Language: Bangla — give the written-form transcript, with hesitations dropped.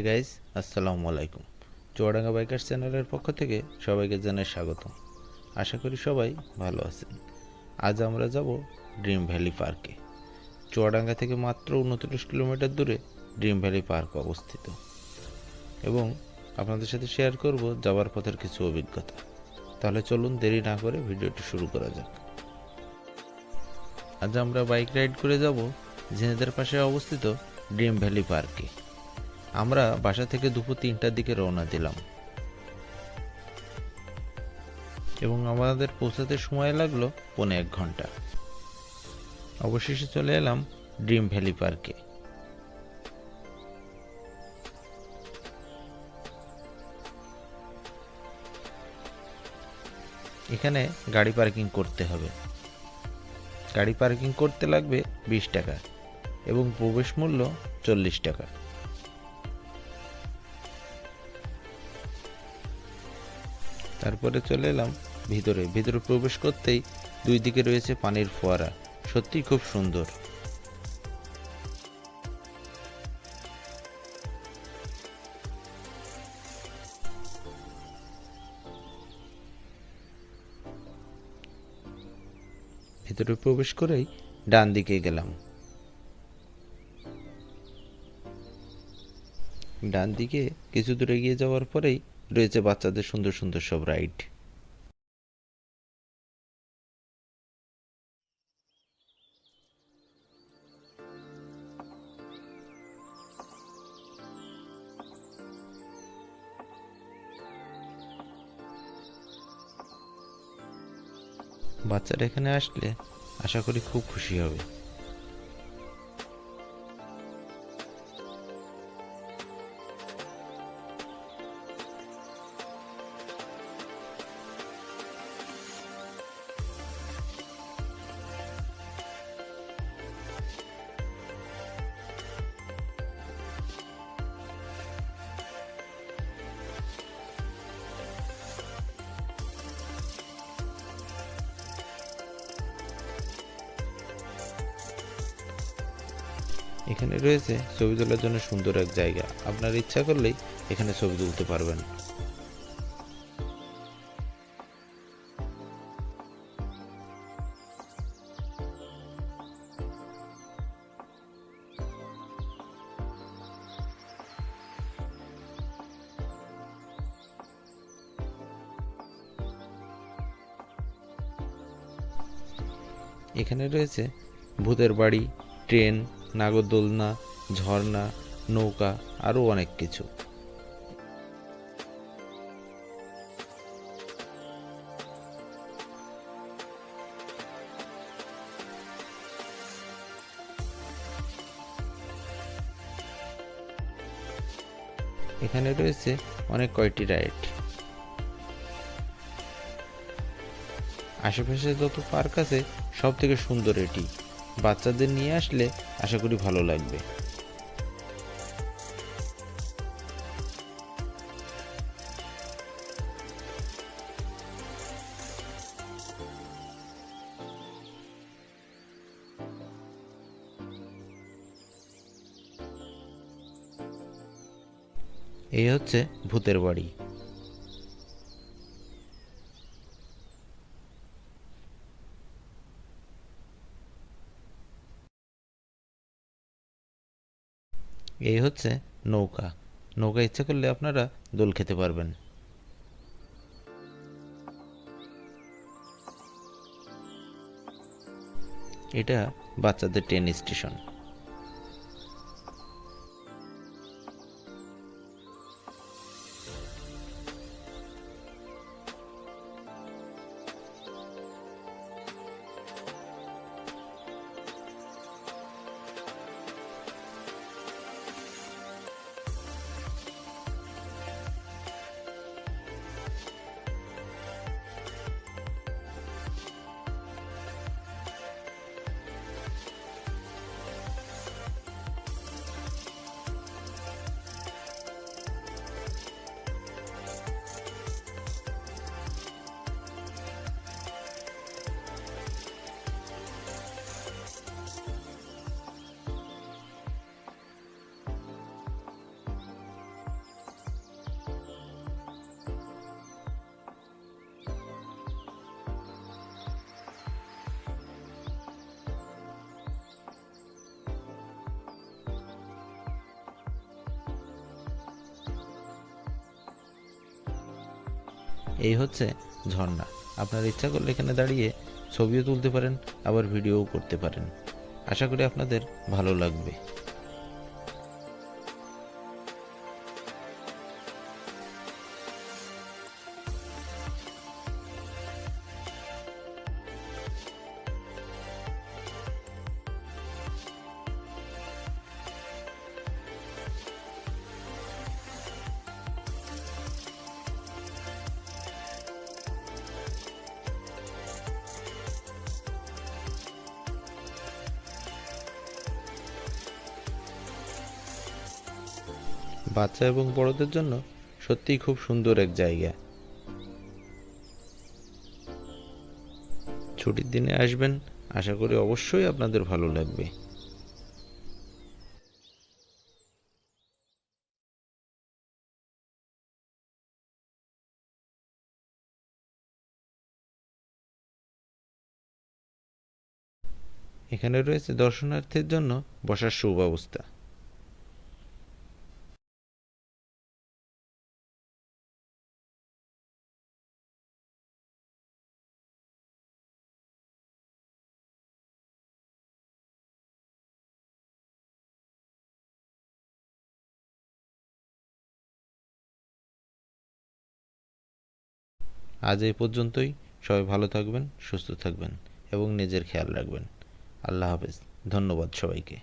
গাইস, আসসালামু আলাইকুম। চুয়াডাঙ্গা বাইকার্স চ্যানেলের পক্ষ থেকে সবাইকে জানাই স্বাগতম। আশা করি সবাই ভালো আছেন। আজ আমরা যাব ড্রিম ভ্যালি পার্কে। চুয়াডাঙ্গা থেকে মাত্র 29 কিলোমিটার দূরে ড্রিম ভ্যালি পার্ক অবস্থিত, এবং আপনাদের সাথে শেয়ার করব যাওয়ার পথের কিছু অভিজ্ঞতা। তাহলে চলুন দেরি না করে ভিডিওটি শুরু করা যাক। আজ আমরা বাইক রাইড করে যাব ঝিনেদের পাশে অবস্থিত ড্রিম ভ্যালি পার্কে। আমরা বাসা থেকে দুপুর 3টার দিকে রওনা দিলাম এবং আমাদের পৌঁছাতে সময় লাগলো 1.5 ঘন্টা। অবশেষে চলে এলাম ড্রিম ভ্যালি পার্কে। এখানে গাড়ি পার্কিং করতে হবে। গাড়ি পার্কিং করতে লাগবে 20 টাকা এবং প্রবেশ মূল্য 40 টাকা। তারপরে চলে এলাম ভিতরে প্রবেশ করতেই দুই দিকে রয়েছে পানির ফোয়ারা, সত্যিই খুব সুন্দর। ভিতরে প্রবেশ করেই ডান দিকে গেলাম। ডান দিকে কিছু দূর এগিয়ে যাওয়ার পরেই রয়েছে বাচ্চাদের সুন্দর সুন্দর সব রাইড। বাচ্চারা এখানে আসলে আশা করি খুব খুশি হবে। এখানে রয়েছে ছবি তোলার জন্য সুন্দর এক জায়গা। আপনার ইচ্ছা করলেই এখানে ছবি তুলতে পারবেন। এখানে রয়েছে ভূতের বাড়ি, ট্রেন, নাগরদোলনা, ঝর্ণা, নৌকা, আরও অনেক কিছু। এখানে রয়েছে অনেক কয়টি রাইড। আশেপাশে যত পার্ক আছে সব থেকে সুন্দর এটি। বাচ্চাদের নিয়ে আসলে আশা করি ভালো লাগবে। এই হচ্ছে ভূতের বাড়ি। এই হচ্ছে নৌকা। নৌকা ইচ্ছা করলে আপনারা দোল খেতে পারবেন। এটা বাচ্চাদের ট্রেন স্টেশন। এই হচ্ছে ঝর্ণা। আপনার ইচ্ছা করলে এখানে দাঁড়িয়ে ছবিও তুলতে পারেন, আবার ভিডিওও করতে পারেন। আশা করি আপনাদের ভালো লাগবে। বাচ্চা এবং বড়দের জন্য সত্যিই খুব সুন্দর এক জায়গা। ছুটির দিনে আসবেন, আশা করি অবশ্যই আপনাদের ভালো লাগবে। এখানে রয়েছে দর্শনার্থীর জন্য বসার সুব্যবস্থা। আজ এই পর্যন্তই। সবাই ভালো থাকবেন, সুস্থ থাকবেন এবং নিজের খেয়াল রাখবেন। আল্লাহ হাফেজ। ধন্যবাদ সবাইকে।